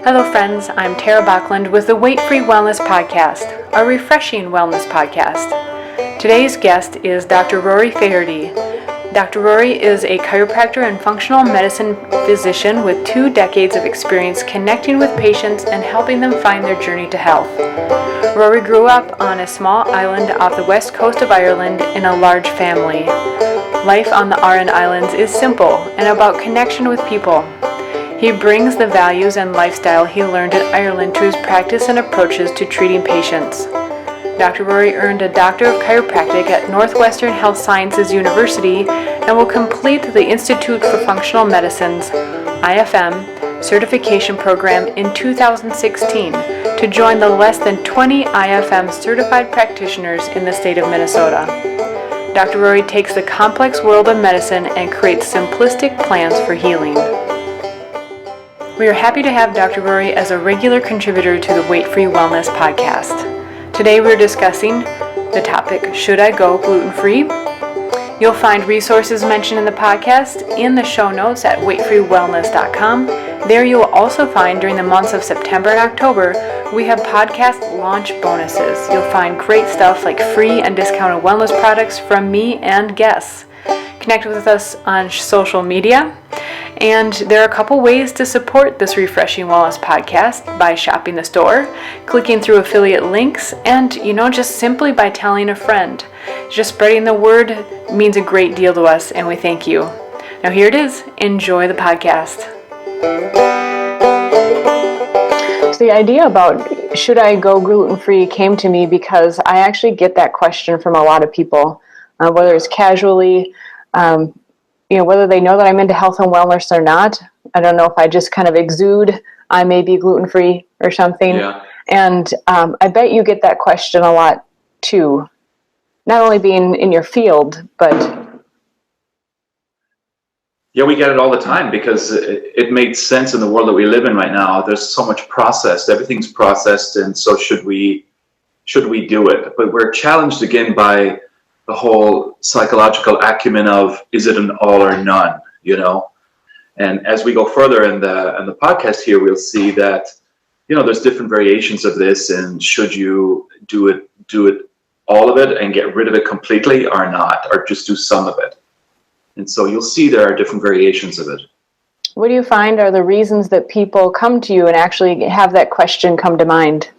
Hello friends, I'm Tara Bachland with the Weight-Free Wellness Podcast, a refreshing wellness podcast. Today's guest is Dr. Rory Faherty. Dr. Rory is a chiropractor and functional medicine physician with 2 decades of experience connecting with patients and helping them find their journey to health. Rory grew up on a small island off the west coast of Ireland in a large family. Life on the Aran Islands is simple and about connection with people. He brings the values and lifestyle he learned in Ireland to his practice and approaches to treating patients. Dr. Rory earned a Doctor of Chiropractic at Northwestern Health Sciences University and will complete the Institute for Functional Medicine's IFM certification program in 2016 to join the less than 20 IFM certified practitioners in the state of Minnesota. Dr. Rory takes the complex world of medicine and creates simplistic plans for healing. We are happy to have Dr. Rory as a regular contributor to the Weight-Free Wellness Podcast. Today we're discussing the topic, should I go gluten-free? You'll find resources mentioned in the podcast in the show notes at weightfreewellness.com. There you will also find during the months of September and October, we have podcast launch bonuses. You'll find great stuff like free and discounted wellness products from me and guests. Connect with us on social media. And there are a couple ways to support this Refreshing Wellness podcast: by shopping the store, clicking through affiliate links, and just simply by telling a friend. Just spreading the word means a great deal to us, and we thank you. Now here it is. Enjoy the podcast. So the idea about should I go gluten-free came to me because I actually get that question from a lot of people, whether it's casually, whether they know that I'm into health and wellness or not. I don't know if I just kind of exude I may be gluten-free or something. Yeah. And I bet you get that question a lot too. Not only being in your field, but... Yeah, we get it all the time because it makes sense in the world that we live in right now. There's so much processed. Everything's processed, and so should we do it? But we're challenged again by the whole psychological acumen of, is it an all or none, And as we go further in the podcast here, we'll see that, there's different variations of this, and should you do it all of it and get rid of it completely or not, or just do some of it. And so you'll see there are different variations of it. What do you find are the reasons that people come to you and actually have that question come to mind?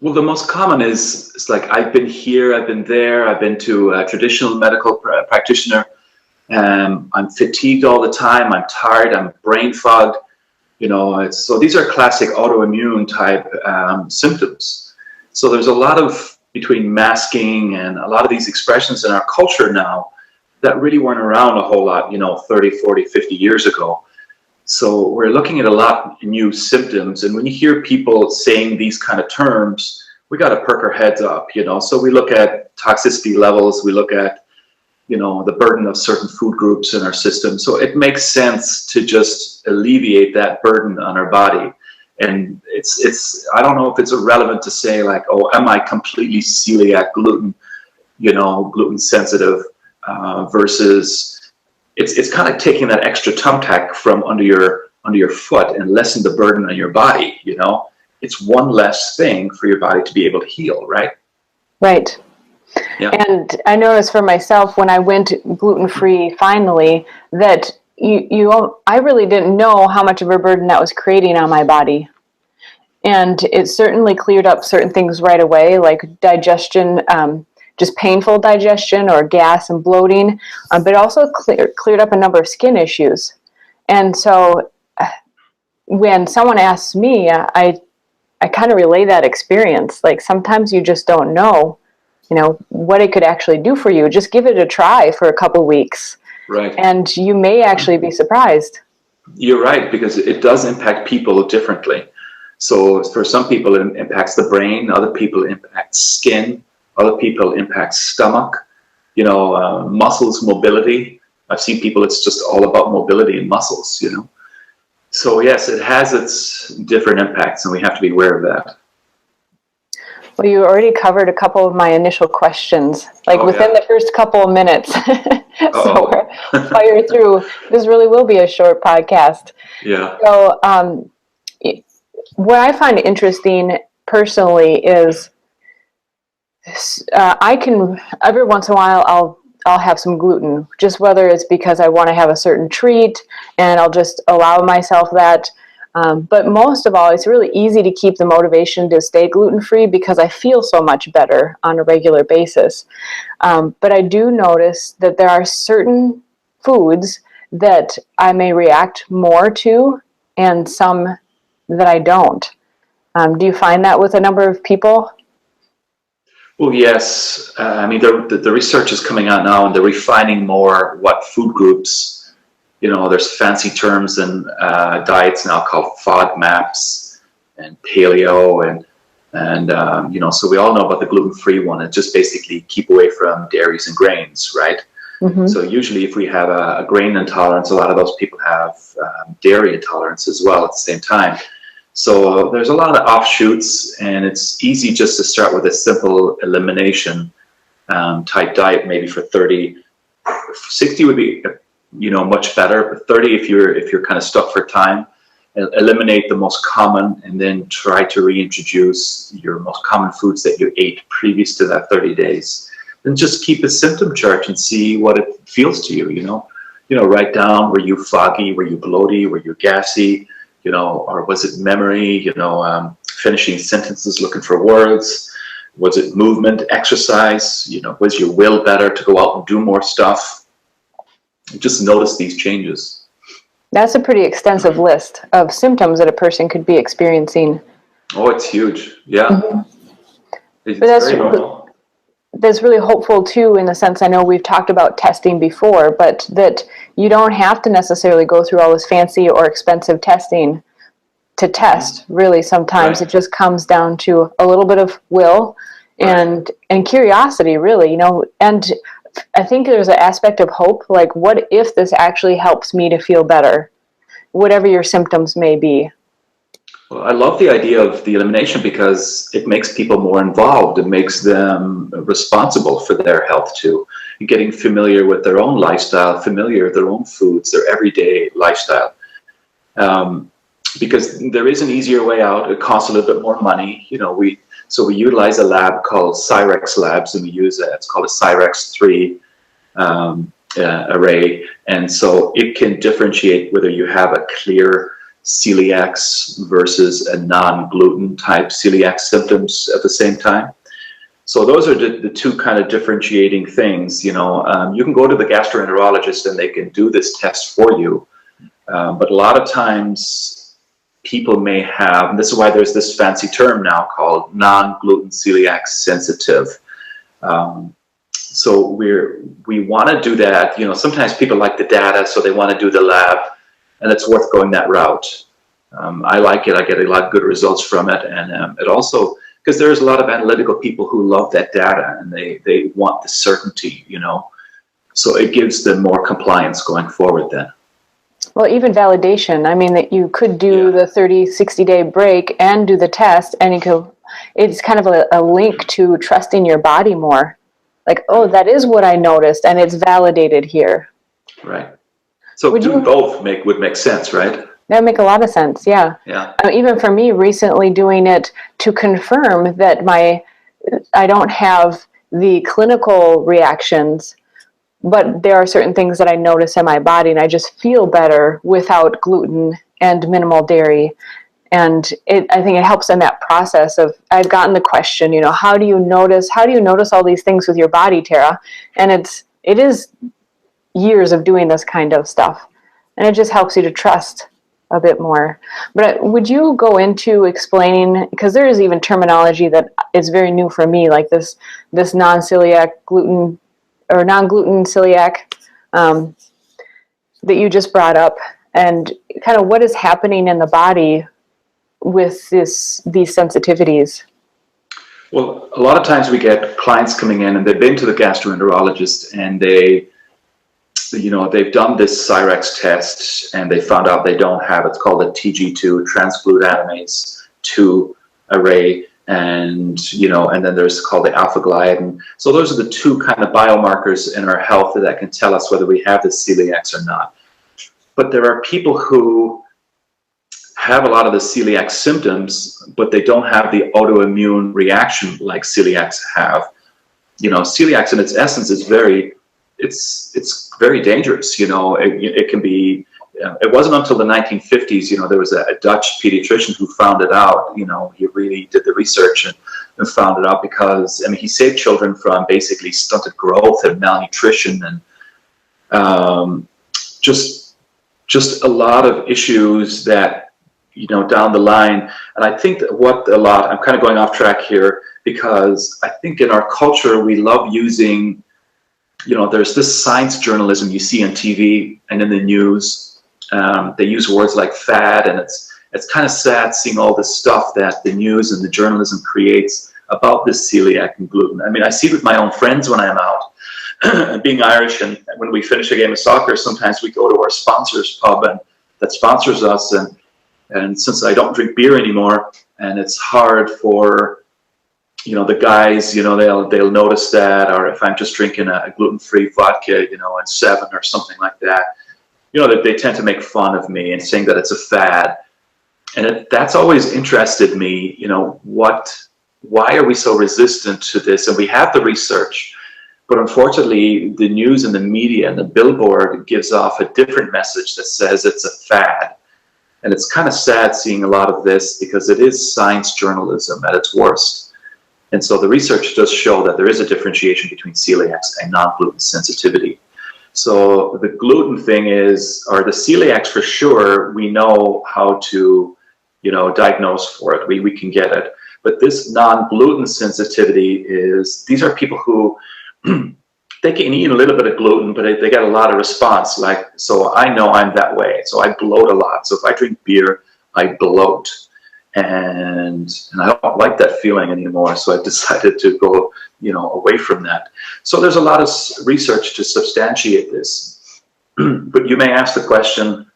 Well, the most common is it's like, I've been here, I've been there, I've been to a traditional medical practitioner, I'm fatigued all the time, I'm tired, I'm brain fogged, so these are classic autoimmune type symptoms. So there's a lot of, between masking and a lot of these expressions in our culture now that really weren't around a whole lot, 30, 40, 50 years ago. So we're looking at a lot of new symptoms, and when you hear people saying these kind of terms, we got to perk our heads up, So we look at toxicity levels, we look at, the burden of certain food groups in our system. So it makes sense to just alleviate that burden on our body. And it's I don't know if it's irrelevant to say like, oh, am I completely celiac, gluten sensitive, versus it's kind of taking that extra thumbtack from under your foot and lessen the burden on your body. It's one less thing for your body to be able to heal, right? Right. Yeah. And I noticed for myself when I went gluten-free finally that I really didn't know how much of a burden that was creating on my body. And it certainly cleared up certain things right away, like digestion, just painful digestion or gas and bloating, but also cleared up a number of skin issues. And so when someone asks me, I kind of relay that experience. Like sometimes you just don't know, what it could actually do for you. Just give it a try for a couple weeks. Right. And you may actually be surprised. You're right, because it does impact people differently. So for some people, it impacts the brain. Other people impact skin. Other people impact stomach, muscles, mobility. I've seen people, it's just all about mobility and muscles, So yes, it has its different impacts, and we have to be aware of that. Well, you already covered a couple of my initial questions, within the first couple of minutes. So we're fire through. This really will be a short podcast. Yeah. So what I find interesting personally is I can, every once in a while, I'll have some gluten, just whether it's because I want to have a certain treat and I'll just allow myself that. But most of all, it's really easy to keep the motivation to stay gluten-free because I feel so much better on a regular basis. But I do notice that there are certain foods that I may react more to and some that I don't. Do you find that with a number of people? Well, yes. I mean, the research is coming out now, and they're refining more what food groups. There's fancy terms in diets now called FODMAPs and paleo, and so we all know about the gluten-free one. It's just basically keep away from dairies and grains, right? Mm-hmm. So usually, if we have a grain intolerance, a lot of those people have dairy intolerance as well at the same time. So there's a lot of offshoots, and it's easy just to start with a simple elimination type diet, maybe for 30. 60 would be, much better, but 30 if you're kind of stuck for time. Eliminate the most common, and then try to reintroduce your most common foods that you ate previous to that 30 days. And just keep a symptom chart and see what it feels to you. Write down, were you foggy, were you bloaty, were you gassy? Or was it memory, finishing sentences, looking for words? Was it movement, exercise? Was your will better to go out and do more stuff? Just notice these changes. That's a pretty extensive list of symptoms that a person could be experiencing. Oh, it's huge. Yeah. Mm-hmm. It's but very normal. That's really hopeful too, in the sense, I know we've talked about testing before, but that you don't have to necessarily go through all this fancy or expensive testing to test. Really, sometimes It just comes down to a little bit of will and curiosity, really, and I think there's an aspect of hope, like, what if this actually helps me to feel better, whatever your symptoms may be. Well, I love the idea of the elimination because it makes people more involved. It makes them responsible for their health too. Getting familiar with their own lifestyle, familiar with their own foods, their everyday lifestyle. Because there is an easier way out. It costs a little bit more money. We utilize a lab called Cyrex Labs, and we use it's called a Cyrex 3 array, and so it can differentiate whether you have a clear celiac versus a non-gluten type celiac symptoms at the same time. So those are the two kind of differentiating things. You can go to the gastroenterologist and they can do this test for you, but a lot of times people may have, and this is why there's this fancy term now called non-gluten celiac sensitive. So we want to do that. Sometimes people like the data, so they want to do the lab, and it's worth going that route. I like it. I get a lot of good results from it, and it also, because there's a lot of analytical people who love that data, and they want the certainty, so it gives them more compliance going forward then. Well, even validation. I mean, that you could do the 30, 60-day break and do the test, and it's kind of a link to trusting your body more. Like, oh, that is what I noticed, and it's validated here. Right. So doing both would make sense, right? That would make a lot of sense, yeah. Yeah. Even for me, recently doing it to confirm that I don't have the clinical reactions, but there are certain things that I notice in my body, and I just feel better without gluten and minimal dairy. And I think it helps in that process of, I've gotten the question, how do you notice all these things with your body, Tara? And it is years of doing this kind of stuff. And it just helps you to trust a bit more. But would you go into explaining, because there is even terminology that is very new for me, like this non-celiac gluten or non-gluten celiac that you just brought up, and kind of what is happening in the body with these sensitivities? Well, a lot of times we get clients coming in and they've been to the gastroenterologist and they've done this Cyrex test and they found out they don't have, it's called a TG2, transglutamase 2 array, and then there's called the alpha gliadin. So those are the two kind of biomarkers in our health that can tell us whether we have the celiacs or not. But there are people who have a lot of the celiac symptoms, but they don't have the autoimmune reaction like celiacs have. Celiacs in its essence is it's very dangerous. It can be. It wasn't until the 1950s, there was a Dutch pediatrician who found it out. He really did the research and found it out because, he saved children from basically stunted growth and malnutrition and just a lot of issues that, down the line. And I think that I'm kind of going off track here because I think in our culture, we love using, there's this science journalism you see on TV and in the news. They use words like fad, and it's kind of sad seeing all this stuff that the news and the journalism creates about this celiac and gluten. I see it with my own friends when I'm out. And being Irish, and when we finish a game of soccer, sometimes we go to our sponsor's pub and that sponsors us. And since I don't drink beer anymore, and it's hard for the guys, they'll notice that, or if I'm just drinking a gluten-free vodka, and 7 or something like that. They tend to make fun of me and saying that it's a fad. And that's always interested me, why are we so resistant to this? And we have the research, but unfortunately the news and the media and the billboard gives off a different message that says it's a fad. And it's kind of sad seeing a lot of this because it is science journalism at its worst. And so the research does show that there is a differentiation between celiacs and non-gluten sensitivity. So the gluten thing is, or the celiacs for sure, we know how to, diagnose for it. We can get it. But this non-gluten sensitivity these are people who, they can eat a little bit of gluten, but they get a lot of response. So I know I'm that way. So I bloat a lot. So if I drink beer, I bloat. And I don't like that feeling anymore. So I've decided to go, away from that. So there's a lot of research to substantiate this. But you may ask the question,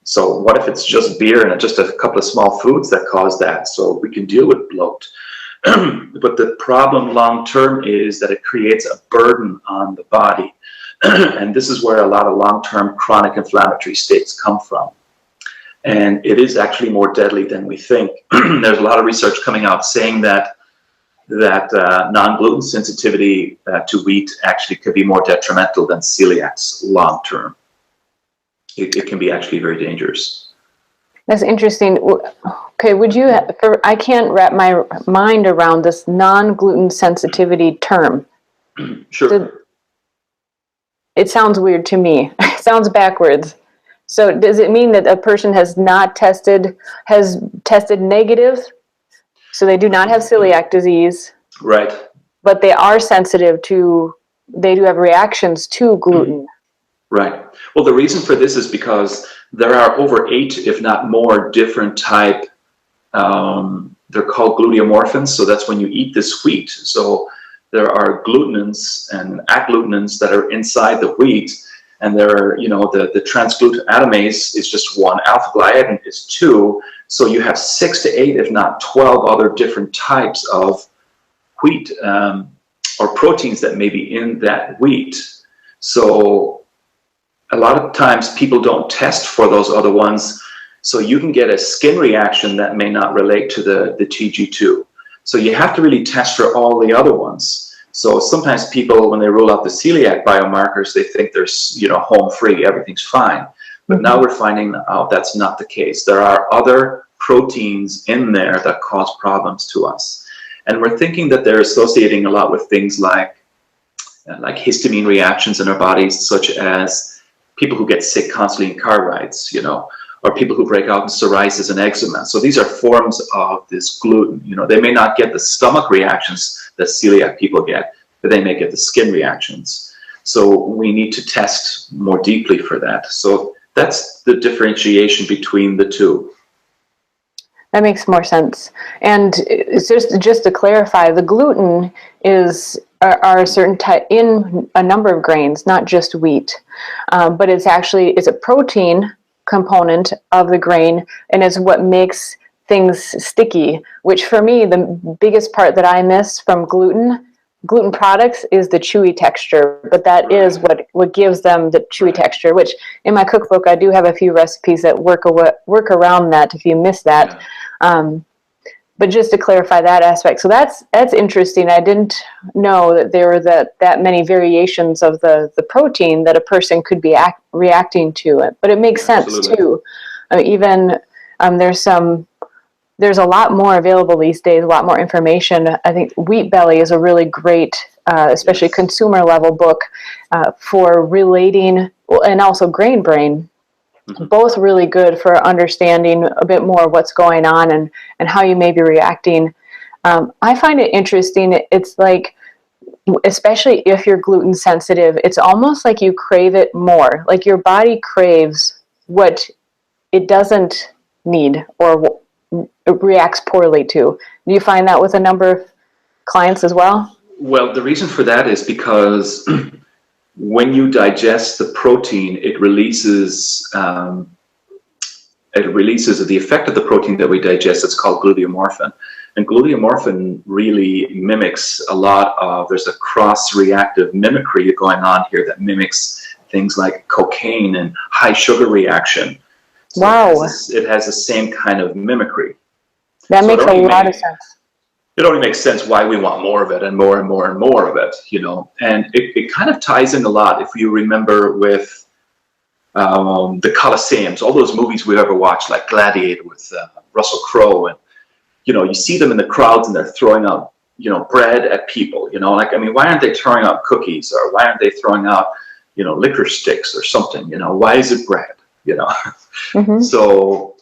so what if it's just beer and just a couple of small foods that cause that? So we can deal with bloat. But the problem long-term is that it creates a burden on the body. And this is where a lot of long-term chronic inflammatory states come from. And it is actually more deadly than we think. There's a lot of research coming out saying that non-gluten sensitivity to wheat actually could be more detrimental than celiacs long-term. It can be actually very dangerous. That's interesting. Okay, I can't wrap my mind around this non-gluten sensitivity term. Sure. It sounds weird to me. It sounds backwards. So does it mean that a person has tested negative? So they do not have celiac disease. Right. But they are sensitive they do have reactions to gluten. Right. Well, the reason for this is because there are over 8, if not more, different type, they're called gluteomorphins. So that's when you eat this wheat. So there are glutenins and agglutinins that are inside the wheat. And there are, the trans-glutaminase is just 1, alpha-gliadin is 2. So you have 6 to 8, if not 12 other different types of wheat or proteins that may be in that wheat. So a lot of times people don't test for those other ones. So you can get a skin reaction that may not relate to the TG2. So you have to really test for all the other ones. So sometimes people, when they rule out the celiac biomarkers, they think they're, home free, everything's fine. But now we're finding out that's not the case. There are other proteins in there that cause problems to us. And we're thinking that they're associating a lot with things like histamine reactions in our bodies, such as people who get sick constantly in car rides, or people who break out in psoriasis and eczema. So these are forms of this gluten. They may not get the stomach reactions that celiac people get, but they may get the skin reactions. So we need to test more deeply for that. So that's the differentiation between the two. That makes more sense. And it's just to clarify, the gluten are a certain type in a number of grains, not just wheat, but it's a protein component of the grain, and is what makes things sticky, which for me, the biggest part that I miss from gluten gluten products is the chewy texture, but that is what gives them the chewy texture, which in my cookbook, I do have a few recipes that work around that if you miss that. But just to clarify that aspect, so that's interesting. I didn't know that there were that many variations of the protein that a person could be reacting to it. But it makes sense too. Even there's a lot more available these days, a lot more information. I think Wheat Belly is a really great, especially consumer level book for relating, and also Grain Brain. Both really good for understanding a bit more what's going on and how you may be reacting. I find it interesting. It's like, especially if you're gluten sensitive, it's almost like you crave it more. Like your body craves what it doesn't need or it reacts poorly to. Do you find that with a number of clients as well? Well, the reason for that is because when you digest the protein, it releases the effect of the protein that we digest. It's called gluteomorphin. And gluteomorphin really mimics a lot of, there's a cross-reactive mimicry going on here that mimics things like cocaine and high sugar reaction. So wow. It has the same kind of mimicry. That makes a lot of sense. It only makes sense why we want more of it and more and more and more of it, you know. And it kind of ties in a lot, if you remember, with the Colosseums, all those movies we've ever watched, like Gladiator with Russell Crowe. And, you know, you see them in the crowds and they're throwing out, you know, bread at people, you know. Like, I mean, why aren't they throwing out cookies, or why aren't they throwing out, you know, liquor sticks or something, you know? Why is it bread, you know? So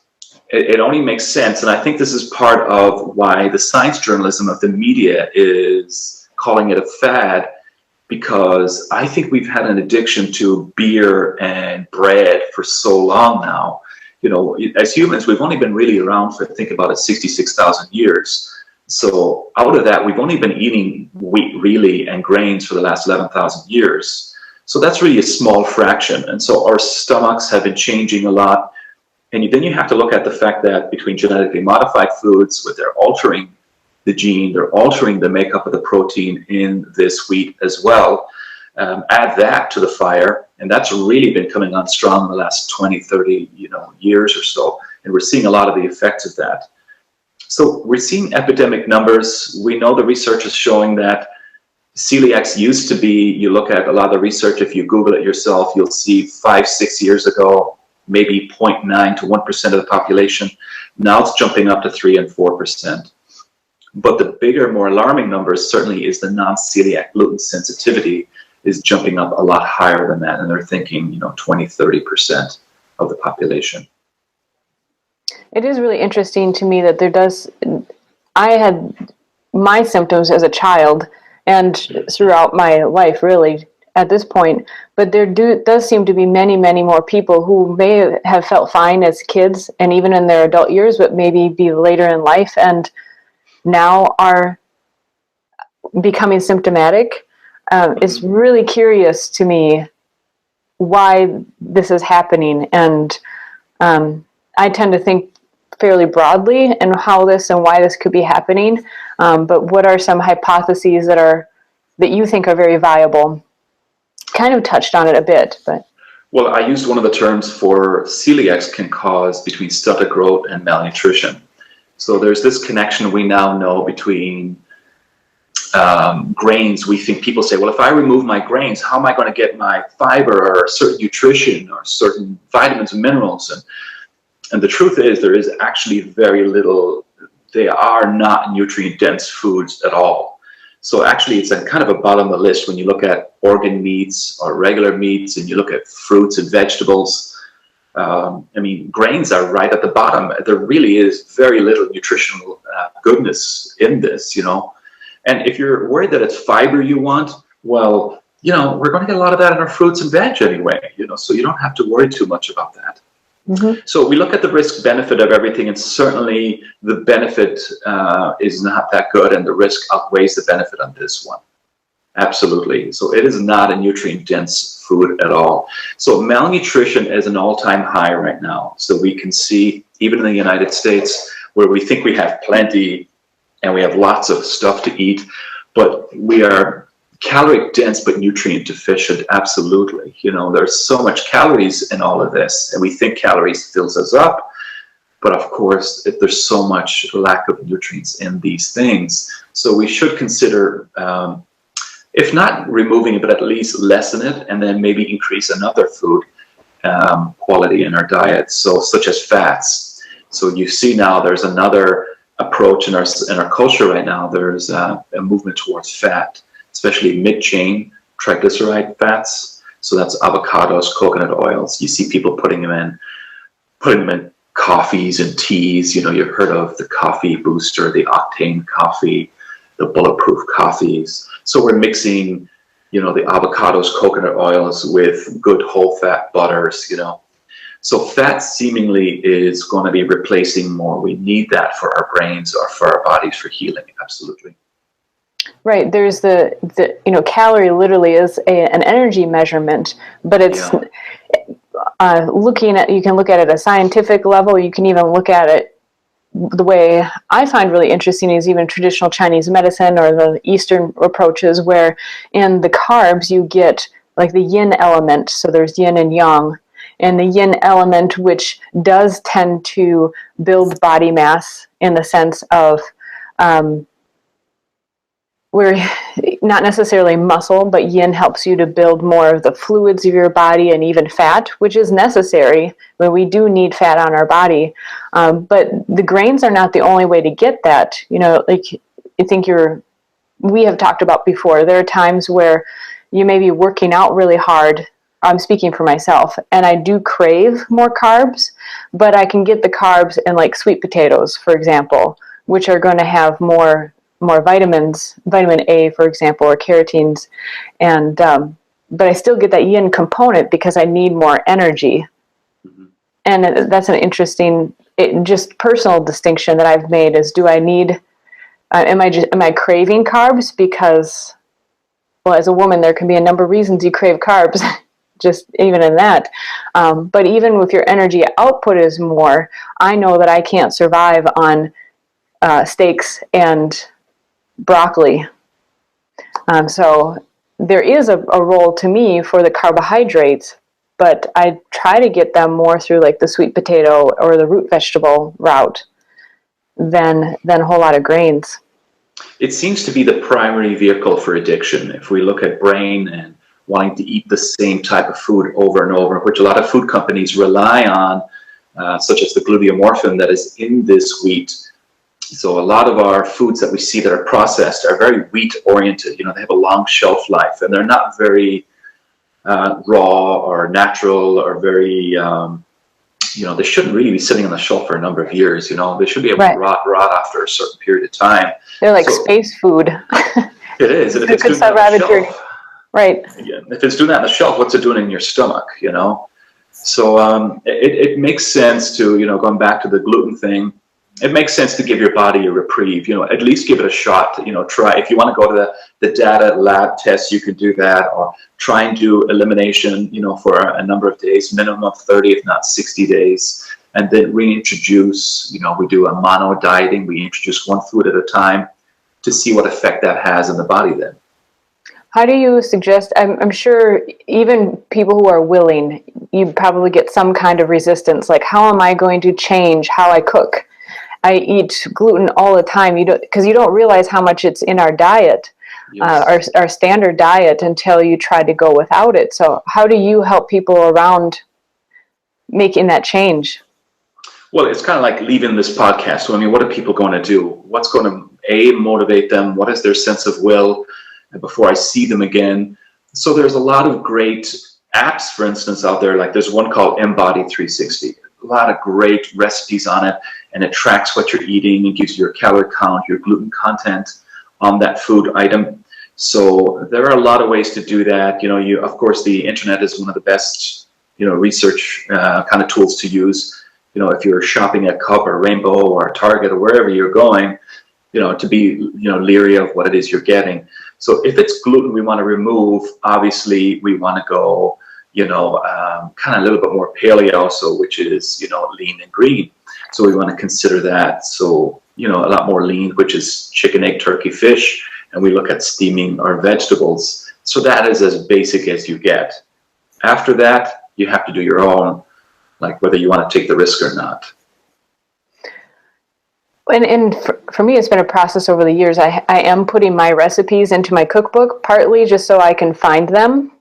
it only makes sense, and I think this is part of why the science journalism of the media is calling it a fad, because I think we've had an addiction to beer and bread for so long now. You know, as humans, we've only been really around for, think about it, 66,000 years. So out of that, we've only been eating wheat, really, and grains for the last 11,000 years. So that's really a small fraction. And so our stomachs have been changing a lot. And then you have to look at the fact that between genetically modified foods, where they're altering the gene, they're altering the makeup of the protein in this wheat as well. Add that to the fire, and that's really been coming on strong in the last 20, 30 years or so. And we're seeing a lot of the effects of that. So we're seeing epidemic numbers. We know the research is showing that celiacs used to be, you look at a lot of the research, if you Google it yourself, you'll see 5-6 years ago, maybe 0.9 to 1% of the population. Now it's jumping up to 3 and 4%. But the bigger, more alarming numbers certainly is the non-celiac gluten sensitivity is jumping up a lot higher than that. And they're thinking, 20, 30% of the population. It is really interesting to me that I had my symptoms as a child and throughout my life, really, at this point, but there does seem to be many, many more people who may have felt fine as kids and even in their adult years, but maybe be later in life and now are becoming symptomatic. It's really curious to me why this is happening, and I tend to think fairly broadly in how this and why this could be happening. But what are some hypotheses that you think are very viable? Kind of touched on it a bit, but. Well, I used one of the terms for celiacs can cause between stunted growth and malnutrition. So there's this connection we now know between grains. We think people say, well, if I remove my grains, how am I going to get my fiber or certain nutrition or certain vitamins and minerals? And the truth is there is actually very little. They are not nutrient-dense foods at all. So actually it's a kind of a bottom of the list when you look at organ meats or regular meats and you look at fruits and vegetables. Grains are right at the bottom. There really is very little nutritional goodness in this, And if you're worried that it's fiber you want, well, we're going to get a lot of that in our fruits and veg anyway, so you don't have to worry too much about that. Mm-hmm. So we look at the risk-benefit of everything, and certainly the benefit is not that good, and the risk outweighs the benefit on this one. Absolutely. So it is not a nutrient-dense food at all. So malnutrition is an all-time high right now. So we can see, even in the United States, where we think we have plenty and we have lots of stuff to eat, but we are caloric dense but nutrient deficient. Absolutely. There's so much calories in all of this, and we think calories fills us up. But of course, if there's so much lack of nutrients in these things, so we should consider, if not removing it, but at least lessen it, and then maybe increase another food quality in our diet, so such as fats. So you see now there's another approach in our culture right now. There's a movement towards fat, especially mid-chain triglyceride fats. So that's avocados, coconut oils. You see people putting them in coffees and teas. You've heard of the coffee booster, the octane coffee, the bulletproof coffees. So we're mixing, the avocados, coconut oils with good whole fat butters, So fat seemingly is going to be replacing more. We need that for our brains or for our bodies for healing. Absolutely. Right. There's the calorie literally is an energy measurement, but it's you can look at it at a scientific level. You can even look at it the way I find really interesting is even traditional Chinese medicine or the Eastern approaches, where in the carbs you get like the yin element. So there's yin and yang, and the yin element, which does tend to build body mass in the sense of we're not necessarily muscle, but yin helps you to build more of the fluids of your body and even fat, which is necessary when we do need fat on our body. But the grains are not the only way to get that. We have talked about before, there are times where you may be working out really hard. I'm speaking for myself, and I do crave more carbs, but I can get the carbs in like sweet potatoes, for example, which are going to have more vitamins, vitamin A, for example, or carotenes, and but I still get that yin component because I need more energy. Mm-hmm. And that's an interesting, just personal distinction that I've made is: do I need? Am I craving carbs because, well, as a woman, there can be a number of reasons you crave carbs. Just even in that, but even if your energy output is more, I know that I can't survive on steaks and broccoli. So there is a role to me for the carbohydrates, but I try to get them more through like the sweet potato or the root vegetable route than a whole lot of grains. It seems to be the primary vehicle for addiction. If we look at brain and wanting to eat the same type of food over and over, which a lot of food companies rely on, such as the gluteomorphin that is in this wheat. So a lot of our foods that we see that are processed are very wheat-oriented. They have a long shelf life, and they're not very raw or natural or very, they shouldn't really be sitting on the shelf for a number of years. They should be able to rot after a certain period of time. They're like space food. It is. And if it's doing that on the shelf, right. Again, if it's doing that on the shelf, what's it doing in your stomach, So it makes sense to, going back to the gluten thing, it makes sense to give your body a reprieve, at least give it a shot, try. If you want to go to the data lab test, you can do that, or try and do elimination, for a number of days, minimum of 30, if not 60 days, and then reintroduce, we do a mono dieting, we introduce one food at a time to see what effect that has in the body then. How do you suggest, I'm sure even people who are willing, you probably get some kind of resistance, like how am I going to change how I cook? I eat gluten all the time, because you don't realize how much it's in our diet, yes. Our standard diet, until you try to go without it. So how do you help people around making that change? Well, it's kind of like leaving this podcast. So, what are people going to do? What's going to, motivate them? What is their sense of will? Before I see them again. So there's a lot of great apps, for instance, out there. Like there's one called Embody 360. A lot of great recipes on it, and it tracks what you're eating and gives you your calorie count, your gluten content on that food item. So there are a lot of ways to do that. Of course, the internet is one of the best, research kind of tools to use. If you're shopping at Cub or Rainbow or Target or wherever you're going, to be, leery of what it is you're getting. So if it's gluten we want to remove, obviously we want to go, kind of a little bit more paleo, so which is, lean and green. So we want to consider that. So, a lot more lean, which is chicken, egg, turkey, fish, and we look at steaming our vegetables. So that is as basic as you get. After that, you have to do your own, like whether you want to take the risk or not. And for me, it's been a process over the years. I am putting my recipes into my cookbook, partly just so I can find them,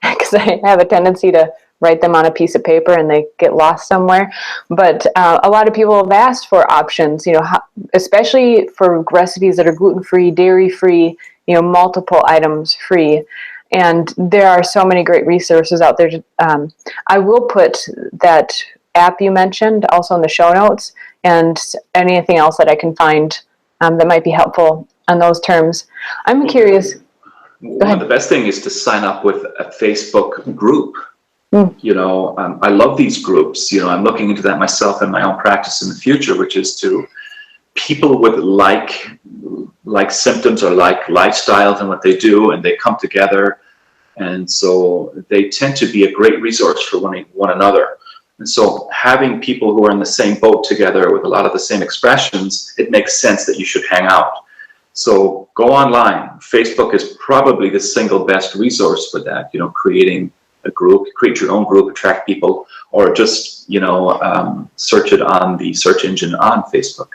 because I have a tendency to write them on a piece of paper and they get lost somewhere. But a lot of people have asked for options, especially for recipes that are gluten-free, dairy-free, multiple items free. And there are so many great resources out there. I will put that app you mentioned also in the show notes, and anything else that I can find that might be helpful on those terms. I'm curious. One of the best things is to sign up with a Facebook group. I love these groups. I'm looking into that myself in my own practice in the future, which is to people with like symptoms or like lifestyles and what they do, and they come together. And so they tend to be a great resource for one another. And so having people who are in the same boat together with a lot of the same expressions, it makes sense that you should hang out. So go online. Facebook is probably the single best resource for that, creating a group, create your own group, attract people, or just, search it on the search engine on Facebook.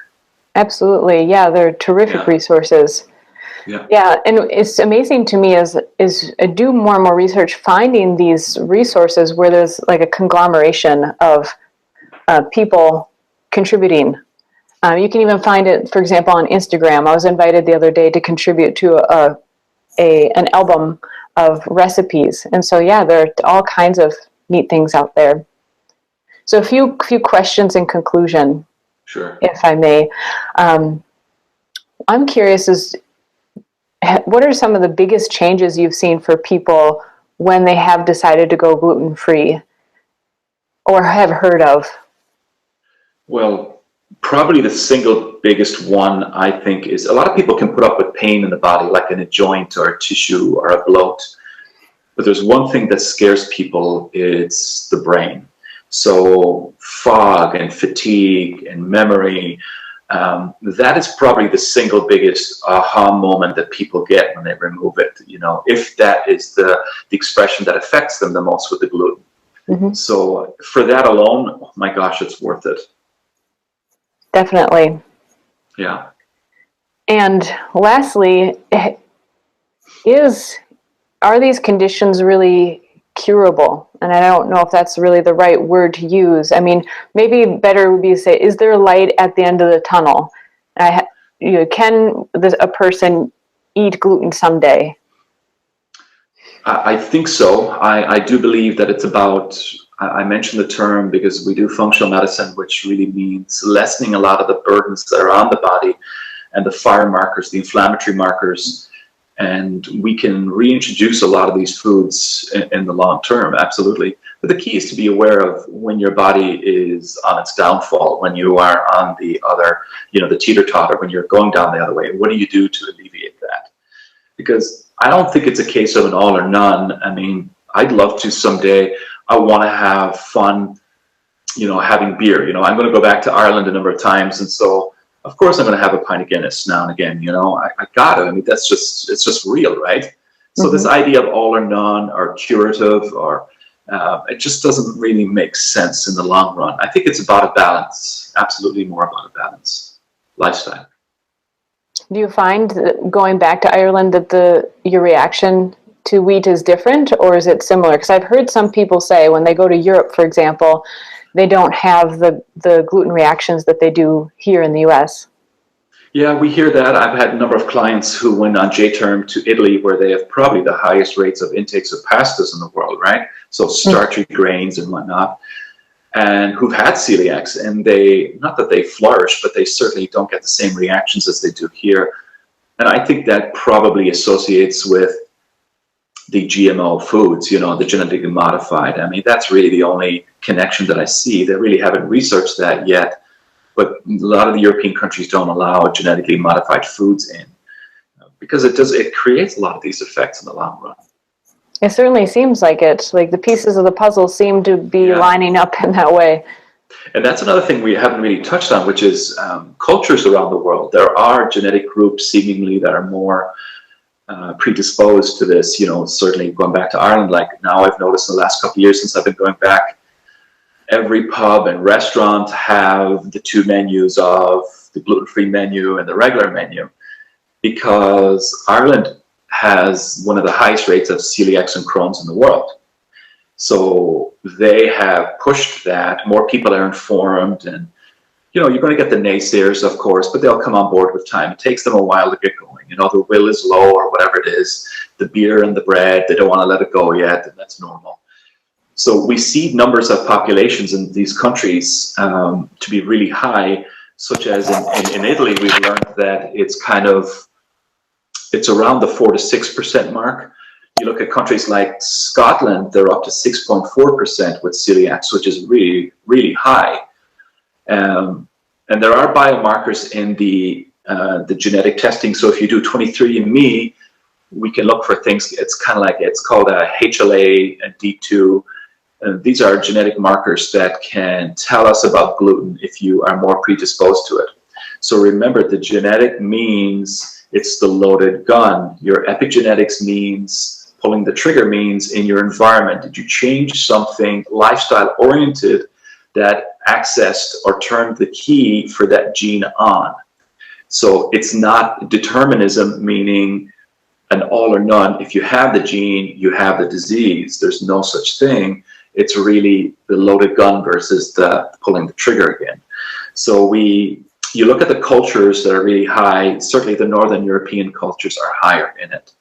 Absolutely. Yeah, they're terrific resources. Yeah, and it's amazing to me is I do more and more research finding these resources where there's like a conglomeration of people contributing. You can even find it, for example, on Instagram. I was invited the other day to contribute to an album of recipes, and so there are all kinds of neat things out there. So a few questions in conclusion, sure, if I may. I'm curious what are some of the biggest changes you've seen for people when they have decided to go gluten-free or have heard of? Well, probably the single biggest one, I think, is a lot of people can put up with pain in the body, like in a joint or a tissue or a bloat. But there's one thing that scares people, it's the brain. So fog and fatigue and memory, that is probably the single biggest aha moment that people get when they remove it, if that is the expression that affects them the most with the gluten. Mm-hmm. So for that alone, oh my gosh, it's worth it. Definitely. Yeah. And lastly, are these conditions really curable? And I don't know if that's really the right word to use. I mean, maybe better would be to say, is there light at the end of the tunnel? Can a person eat gluten someday? I think so. I do believe that it's about, I mentioned the term because we do functional medicine, which really means lessening a lot of the burdens that are on the body and the fire markers, the inflammatory markers. And we can reintroduce a lot of these foods in the long term, absolutely. But the key is to be aware of when your body is on its downfall, when you are on the other, the teeter-totter, when you're going down the other way. What do you do to alleviate that? Because I don't think it's a case of an all or none. I mean, I'd love to someday. I want to have fun, having beer. I'm going to go back to Ireland a number of times, and so of course I'm going to have a pint of Guinness now and again. I got to. I mean, it's just real, right? So mm-hmm. This idea of all or none or curative or it just doesn't really make sense in the long run. I think it's about a balance. Absolutely, more about a balance lifestyle. Do you find that going back to Ireland that your reaction to wheat is different, or is it similar? Because I've heard some people say when they go to Europe, for example, they don't have the gluten reactions that they do here in the U.S. Yeah, we hear that. I've had a number of clients who went on J-term to Italy, where they have probably the highest rates of intakes of pastas in the world, right? So starchy grains and whatnot, and who've had celiacs, and not that they flourish, but they certainly don't get the same reactions as they do here. And I think that probably associates with the GMO foods, the genetically modified. I mean, that's really the only connection that I see. They really haven't researched that yet, but a lot of the European countries don't allow genetically modified foods in because it creates a lot of these effects in the long run. It certainly seems like it. Like the pieces of the puzzle seem to be lining up in that way. And that's another thing we haven't really touched on, which is cultures around the world. There are genetic groups seemingly that are more predisposed to this. Certainly going back to Ireland, like now I've noticed in the last couple of years since I've been going back, every pub and restaurant have the two menus of the gluten-free menu and the regular menu, because Ireland has one of the highest rates of celiacs and Crohn's in the world. So they have pushed that. More people are informed, and you're going to get the naysayers, of course, but they'll come on board with time. It takes them a while to get going. The will is low or whatever it is. The beer and the bread, they don't want to let it go yet, and that's normal. So we see numbers of populations in these countries to be really high, such as in Italy, we've learned that it's around the 4 to 6% mark. You look at countries like Scotland, they're up to 6.4% with celiacs, which is really, really high. And there are biomarkers in the genetic testing. So if you do 23andMe, we can look for things. It's called a HLA and D2. These are genetic markers that can tell us about gluten if you are more predisposed to it. So remember, the genetic means it's the loaded gun. Your epigenetics means, pulling the trigger means, in your environment, did you change something lifestyle oriented that accessed or turned the key for that gene on? So it's not determinism, meaning an all or none. If you have the gene, you have the disease. There's no such thing. It's really the loaded gun versus the pulling the trigger again. So you look at the cultures that are really high. Certainly the Northern European cultures are higher in it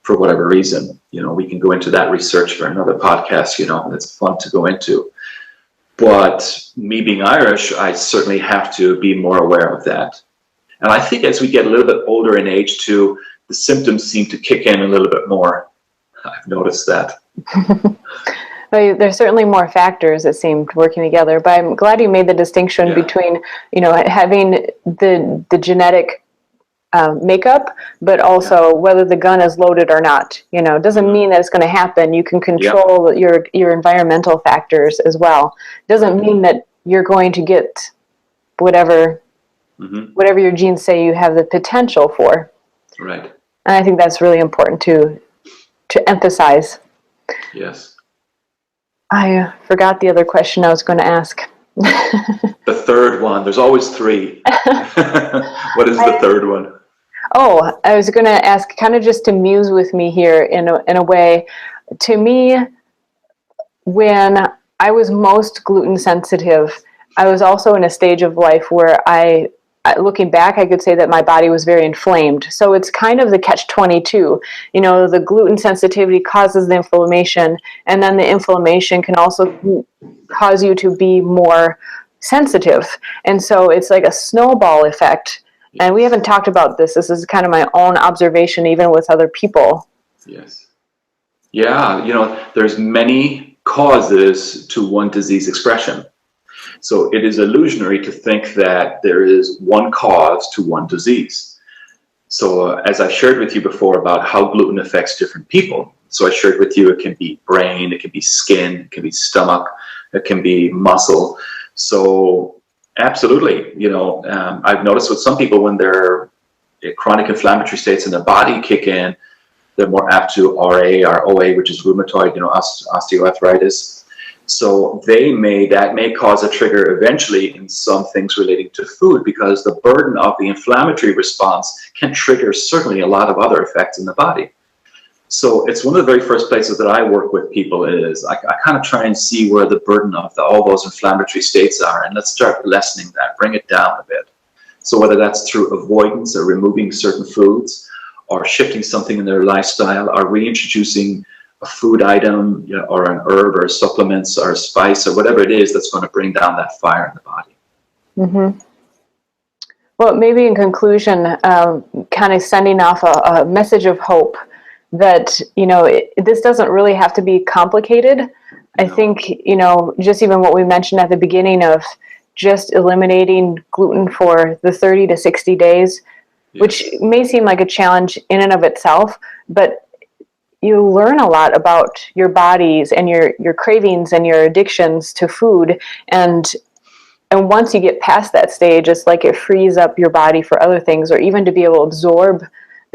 for whatever reason. We can go into that research for another podcast, and it's fun to go into. But me being Irish, I certainly have to be more aware of that. And I think as we get a little bit older in age too, the symptoms seem to kick in a little bit more. I've noticed that. Well, there's certainly more factors that seemed working together, but I'm glad you made the distinction between, having the genetic makeup, but also whether the gun is loaded or not. Doesn't mean that it's going to happen. You can control your environmental factors as well. Doesn't mean that you're going to get whatever your genes say you have the potential for. Right. And I think that's really important to emphasize. Yes. I forgot the other question I was going to ask. The third one. There's always three. What is the third one? Oh, I was going to ask, kind of just to muse with me here in a way. To me, when I was most gluten sensitive, I was also in a stage of life where looking back, I could say that my body was very inflamed. So it's kind of the catch-22. The gluten sensitivity causes the inflammation, and then the inflammation can also cause you to be more sensitive. And so it's like a snowball effect. And we haven't talked about this. This is kind of my own observation, even with other people. Yes. Yeah, there's many causes to one disease expression. So it is illusionary to think that there is one cause to one disease. So as I shared with you before about how gluten affects different people. So I shared with you it can be brain, it can be skin, it can be stomach, it can be muscle. So absolutely, I've noticed with some people when their chronic inflammatory states in the body kick in, they're more apt to RA or OA, which is rheumatoid, osteoarthritis. So that may cause a trigger eventually in some things relating to food, because the burden of the inflammatory response can trigger certainly a lot of other effects in the body. So it's one of the very first places that I work with people is I kind of try and see where the burden of all those inflammatory states are, and let's start lessening that, bring it down a bit. So whether that's through avoidance or removing certain foods, or shifting something in their lifestyle, or reintroducing a food item, or an herb or supplements or a spice or whatever it is that's going to bring down that fire in the body. Mm-hmm. Well, maybe in conclusion, kind of sending off a message of hope that, this doesn't really have to be complicated. I think, just even what we mentioned at the beginning of just eliminating gluten for the 30 to 60 days, which may seem like a challenge in and of itself, but you learn a lot about your bodies and your cravings and your addictions to food. And once you get past that stage, it's like it frees up your body for other things, or even to be able to absorb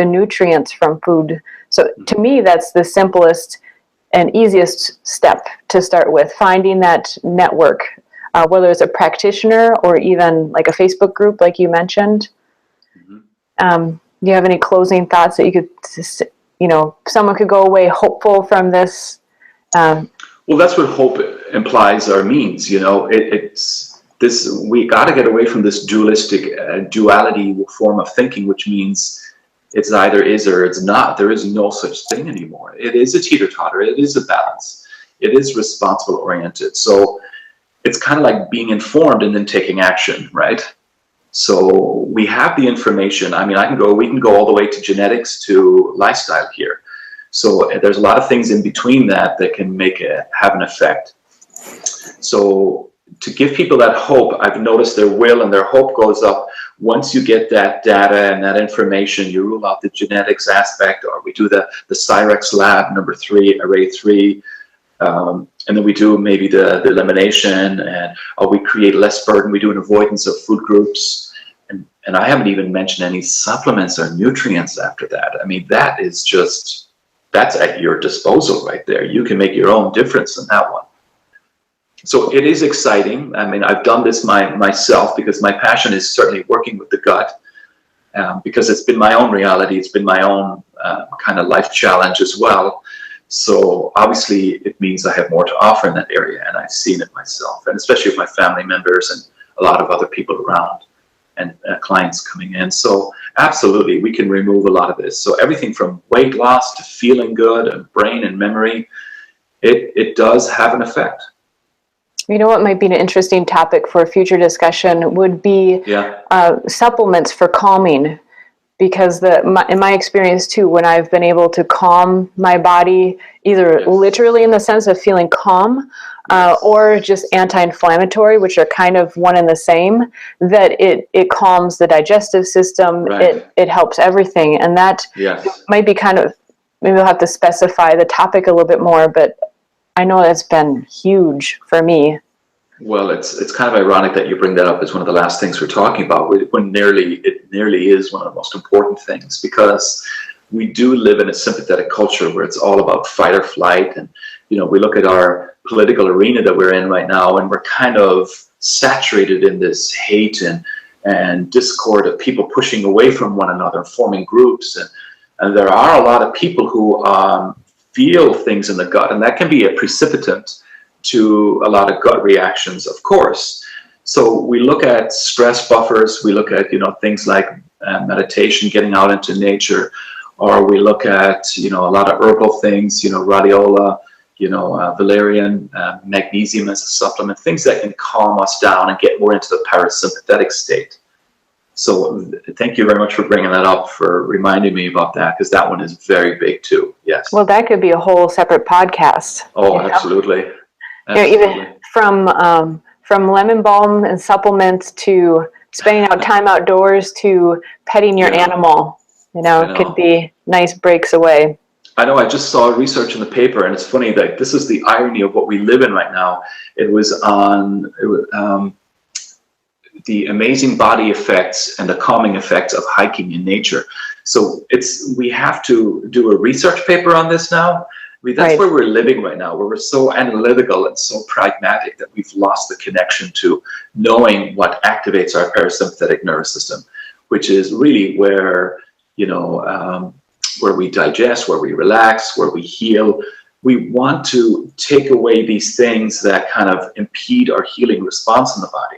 the nutrients from food. So to me, that's the simplest and easiest step to start with, finding that network, whether it's a practitioner or even like a Facebook group, like you mentioned. Do you have any closing thoughts that you could, someone could go away hopeful from this? Well, that's what hope implies or means. It's this. We got to get away from this duality form of thinking, which means it's either is or it's not. There is no such thing anymore. It is a teeter-totter. It is a balance. It is responsible oriented. So it's kind of like being informed and then taking action, right? So we have the information. I mean, we can go all the way to genetics to lifestyle here. So there's a lot of things in between that can have an effect. So to give people that hope, I've noticed their will and their hope goes up once you get that data and that information. You rule out the genetics aspect, or we do the Cyrex lab number 3, array 3, and then we do maybe the elimination, or we create less burden. We do an avoidance of food groups, and I haven't even mentioned any supplements or nutrients after that. I mean, that's at your disposal right there. You can make your own difference in that one. So it is exciting. I mean, I've done this myself because my passion is certainly working with the gut, because it's been my own reality. It's been my own kind of life challenge as well. So obviously it means I have more to offer in that area, and I've seen it myself, and especially with my family members and a lot of other people around and clients coming in. So absolutely, we can remove a lot of this. So everything from weight loss to feeling good and brain and memory, it does have an effect. You know what might be an interesting topic for a future discussion would be supplements for calming, because in my experience too, when I've been able to calm my body, either literally in the sense of feeling calm, or just anti-inflammatory, which are kind of one and the same, that it calms the digestive system, it helps everything. And that might be maybe we'll have to specify the topic a little bit more, but I know that's been huge for me. Well, it's kind of ironic that you bring that up as one of the last things we're talking about, when it nearly is one of the most important things, because we do live in a sympathetic culture where it's all about fight or flight. And, we look at our political arena that we're in right now, and we're kind of saturated in this hate and discord of people pushing away from one another, forming groups. And there are a lot of people who feel things in the gut, and that can be a precipitant to a lot of gut reactions, of course. So we look at stress buffers, we look at, things like meditation, getting out into nature, or we look at, a lot of herbal things, rhodiola, valerian, magnesium as a supplement, things that can calm us down and get more into the parasympathetic state. So thank you very much for bringing that up, for reminding me about that, because that one is very big too. Yes. Well, that could be a whole separate podcast. Oh, absolutely. Even from lemon balm and supplements to spending out time outdoors to petting your animal, it could be nice breaks away. I know. I just saw research in the paper, and it's funny that this is the irony of what we live in right now. It was on the amazing body effects and the calming effects of hiking in nature. So we have to do a research paper on this now. That's where we're living right now, where we're so analytical and so pragmatic that we've lost the connection to knowing what activates our parasympathetic nervous system, which is really where, where we digest, where we relax, where we heal. We want to take away these things that kind of impede our healing response in the body.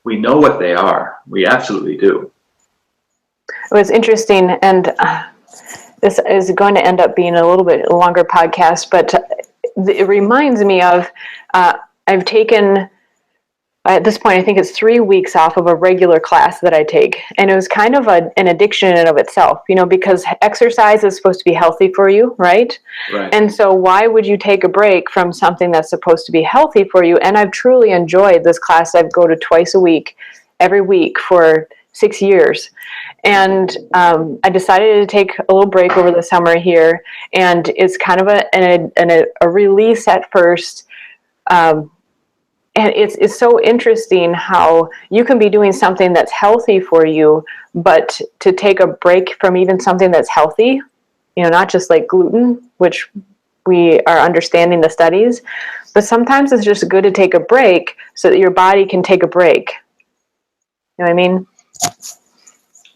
We know what they are. We absolutely do. It was interesting, and this is going to end up being a little bit longer podcast, but it reminds me of, I've taken, at this point, I think it's 3 weeks off of a regular class that I take. And it was kind of an addiction in and of itself, because exercise is supposed to be healthy for you, right? And so why would you take a break from something that's supposed to be healthy for you? And I've truly enjoyed this class. I go to twice a week, every week for 6 years. And I decided to take a little break over the summer here, and it's kind of a release at first, And it's so interesting how you can be doing something that's healthy for you, but to take a break from even something that's healthy, not just like gluten, which we are understanding the studies, but sometimes it's just good to take a break so that your body can take a break. You know what I mean?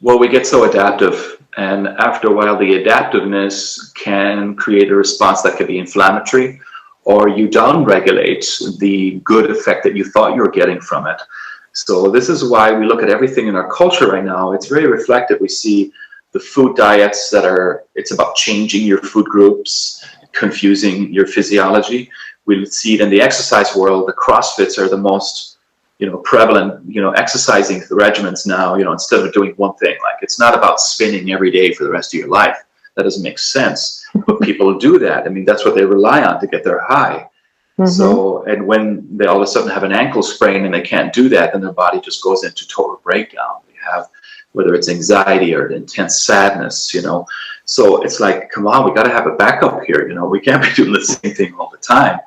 Well, we get so adaptive, and after a while, the adaptiveness can create a response that could be inflammatory, or you downregulate the good effect that you thought you were getting from it. So this is why we look at everything in our culture right now. It's very reflective. We see the food diets it's about changing your food groups, confusing your physiology. We see it in the exercise world. The CrossFits are the most prevalent, exercising regimens now, instead of doing one thing. Like, it's not about spinning every day for the rest of your life. That doesn't make sense. But people do that. I mean, that's what they rely on to get their high. Mm-hmm. So, and when they all of a sudden have an ankle sprain and they can't do that, then their body just goes into total breakdown. They have, whether it's anxiety or intense sadness, So it's like, come on, we got to have a backup here. We can't be doing the same thing all the time.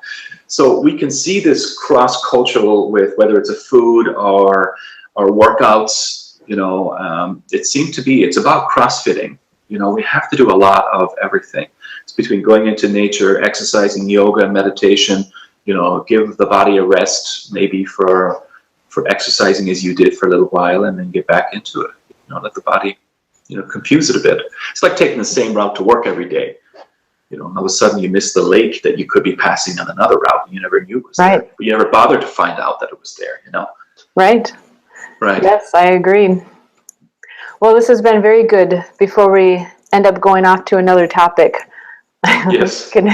So we can see this cross-cultural with whether it's a food or workouts. It seemed to be, it's about crossfitting. We have to do a lot of everything. It's between going into nature, exercising, yoga, meditation. Give the body a rest, maybe for exercising as you did for a little while, and then get back into it. Let the body, confuse it a bit. It's like taking the same route to work every day. All of a sudden you miss the lake that you could be passing on another route and you never knew it was there. But you never bothered to find out that it was there, Right. Right. Yes, I agree. Well, this has been very good. Before we end up going off to another topic, yes, can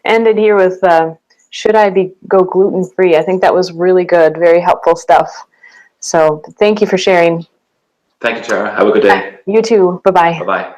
end it here with, should I go gluten-free? I think that was really good, very helpful stuff. So thank you for sharing. Thank you, Tara. Have a good day. You too. Bye-bye. Bye-bye.